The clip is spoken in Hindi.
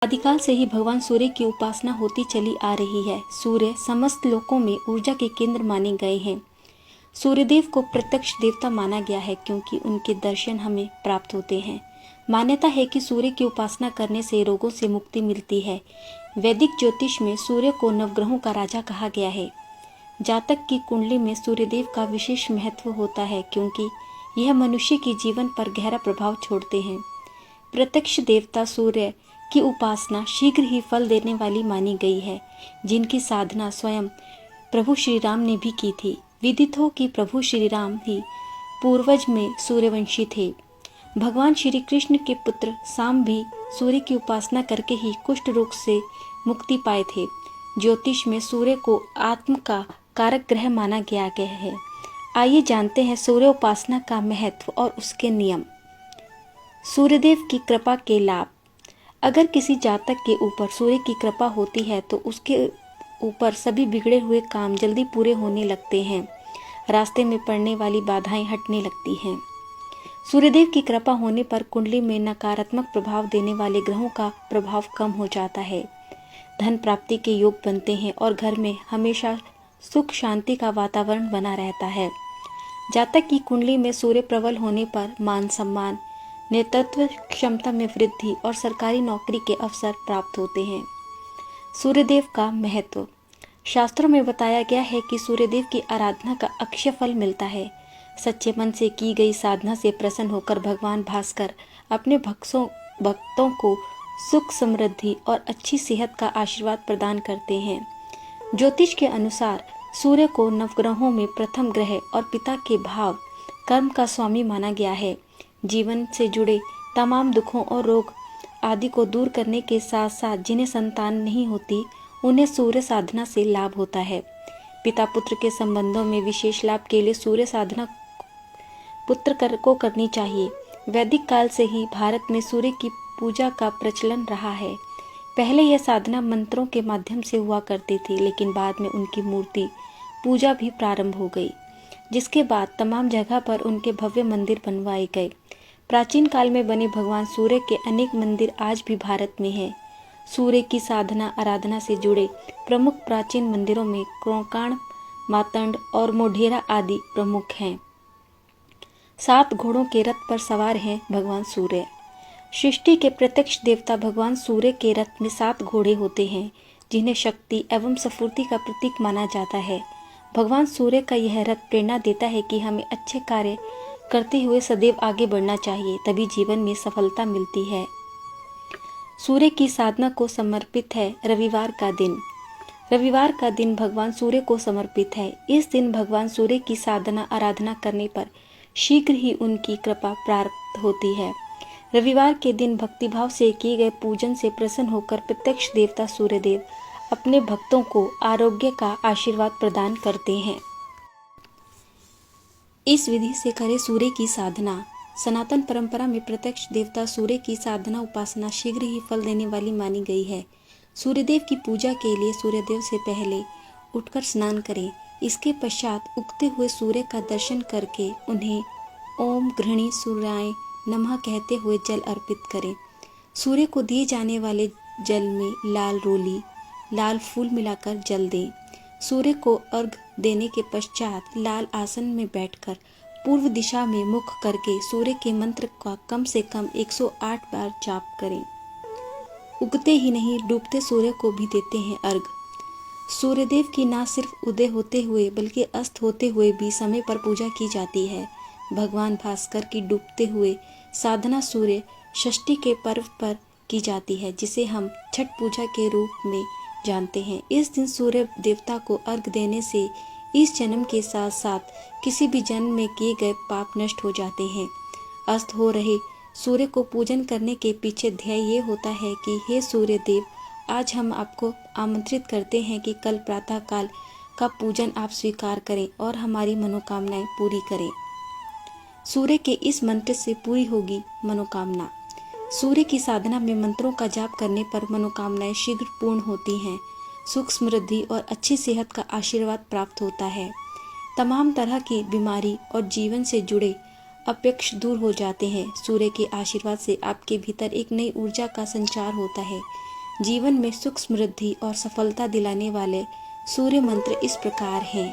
आदिकाल से ही भगवान सूर्य की उपासना होती चली आ रही है। सूर्य समस्त लोकों में ऊर्जा के केंद्र माने गए हैं। सूर्यदेव को प्रत्यक्ष देवता माना गया है क्योंकि उनके दर्शन हमें प्राप्त होते हैं। मान्यता है कि सूर्य की उपासना करने से रोगों से मुक्ति मिलती है। वैदिक ज्योतिष में सूर्य को नवग्रहों का राजा कहा गया है। जातक की कुंडली में सूर्यदेव का विशेष महत्व होता है क्योंकि यह मनुष्य के जीवन पर गहरा प्रभाव छोड़ते हैं। प्रत्यक्ष देवता सूर्य की उपासना शीघ्र ही फल देने वाली मानी गई है, जिनकी साधना स्वयं प्रभु श्री राम ने भी की थी। विदित हो कि प्रभु श्री राम ही पूर्वज में सूर्यवंशी थे। भगवान श्री कृष्ण के पुत्र साम भी सूर्य की उपासना करके ही कुष्ठ रोग से मुक्ति पाए थे। ज्योतिष में सूर्य को आत्म का कारक ग्रह माना गया है। आइए जानते हैं सूर्य उपासना का महत्व और उसके नियम। सूर्यदेव की कृपा के लाभ। अगर किसी जातक के ऊपर सूर्य की कृपा होती है तो उसके ऊपर सभी बिगड़े हुए काम जल्दी पूरे होने लगते हैं। रास्ते में पड़ने वाली बाधाएं हटने लगती हैं। सूर्यदेव की कृपा होने पर कुंडली में नकारात्मक प्रभाव देने वाले ग्रहों का प्रभाव कम हो जाता है। धन प्राप्ति के योग बनते हैं और घर में हमेशा सुख शांति का वातावरण बना रहता है। जातक की कुंडली में सूर्य प्रबल होने पर मान सम्मान, नेतृत्व क्षमता में वृद्धि और सरकारी नौकरी के अवसर प्राप्त होते हैं। सूर्यदेव का महत्व। शास्त्रों में बताया गया है कि सूर्यदेव की आराधना का अक्षय फल मिलता है। सच्चे मन से की गई साधना से प्रसन्न होकर भगवान भास्कर अपने भक्तों को सुख समृद्धि और अच्छी सेहत का आशीर्वाद प्रदान करते हैं। ज्योतिष के अनुसार सूर्य को नवग्रहों में प्रथम ग्रह और पिता के भाव कर्म का स्वामी माना गया है। जीवन से जुड़े तमाम दुखों और रोग आदि को दूर करने के साथ साथ जिन्हें संतान नहीं होती उन्हें सूर्य साधना से लाभ होता है। पिता पुत्र के संबंधों में विशेष लाभ के लिए सूर्य साधना पुत्र को करनी चाहिए। वैदिक काल से ही भारत में सूर्य की पूजा का प्रचलन रहा है। पहले यह साधना मंत्रों के माध्यम से हुआ करती थी, लेकिन बाद में उनकी मूर्ति पूजा भी प्रारंभ हो गई, जिसके बाद तमाम जगह पर उनके भव्य मंदिर बनवाए गए। प्राचीन काल में बने भगवान सूर्य के अनेक मंदिर आज भी भारत में हैं। सूर्य की साधना आराधना से जुड़े प्रमुख प्राचीन मंदिरों में कोंकाण, मातंड और मोढेरा आदि प्रमुख हैं। 7 घोड़ों के रथ पर सवार हैं भगवान सूर्य। सृष्टि के प्रत्यक्ष देवता भगवान सूर्य के रथ में 7 घोड़े होते हैं, जिन्हें शक्ति एवं स्फूर्ति का प्रतीक माना जाता है। भगवान सूर्य का यह रथ प्रेरणा देता है कि हमें अच्छे कार्य करते हुए सदैव आगे बढ़ना चाहिए, तभी जीवन में सफलता मिलती है। सूर्य की साधना को समर्पित है रविवार का दिन। रविवार का दिन भगवान सूर्य को समर्पित है। इस दिन भगवान सूर्य की साधना आराधना करने पर शीघ्र ही उनकी कृपा प्राप्त होती है। रविवार के दिन भक्तिभाव से किए गए पूजन से प्रसन्न होकर प्रत्यक्ष देवता सूर्यदेव अपने भक्तों को आरोग्य का आशीर्वाद प्रदान करते हैं। इस विधि से करें सूर्य की साधना। सनातन परंपरा में प्रत्यक्ष देवता सूर्य की साधना उपासना शीघ्र ही फल देने वाली मानी गई है। सूर्यदेव की पूजा के लिए सूर्यदेव से पहले उठकर स्नान करें। इसके पश्चात उगते हुए सूर्य का दर्शन करके उन्हें ओम गृहिणी सूर्याय नमः कहते हुए जल अर्पित करें। सूर्य को दिए जाने वाले जल में लाल रोली, लाल फूल मिलाकर जल दें। सूर्य को अर्घ्य देने के पश्चात लाल आसन में बैठकर पूर्व दिशा में मुख करके सूर्य के मंत्र का कम से कम 108 बार जाप करें। उगते ही नहीं डूबते सूर्य को भी देते हैं अर्घ्य। सूर्यदेव की न सिर्फ उदय होते हुए बल्कि अस्त होते हुए भी समय पर पूजा की जाती है। भगवान भास्कर की डूबते हुए साधना सूर्य षष्ठी के पर्व पर की जाती है, जिसे हम छठ पूजा के रूप में जानते हैं। इस दिन सूर्य देवता को अर्घ्य देने से इस जन्म के साथ साथ किसी भी जन्म में किए गए पाप नष्ट हो जाते हैं। अस्त हो रहे सूर्य को पूजन करने के पीछे ध्येय ये होता है कि हे सूर्य देव, आज हम आपको आमंत्रित करते हैं कि कल प्रातः काल का पूजन आप स्वीकार करें और हमारी मनोकामनाएं पूरी करें। सूर्य के इस मंत्र से पूरी होगी मनोकामना। सूर्य की साधना में मंत्रों का जाप करने पर मनोकामनाएं शीघ्र पूर्ण होती हैं। सुख समृद्धि और अच्छी सेहत का आशीर्वाद प्राप्त होता है। तमाम तरह की बीमारी और जीवन से जुड़े अपयक्ष दूर हो जाते हैं। सूर्य के आशीर्वाद से आपके भीतर एक नई ऊर्जा का संचार होता है, जीवन में सुख समृद्धि और सफलता दिलाने वाले सूर्य मंत्र इस प्रकार हैं।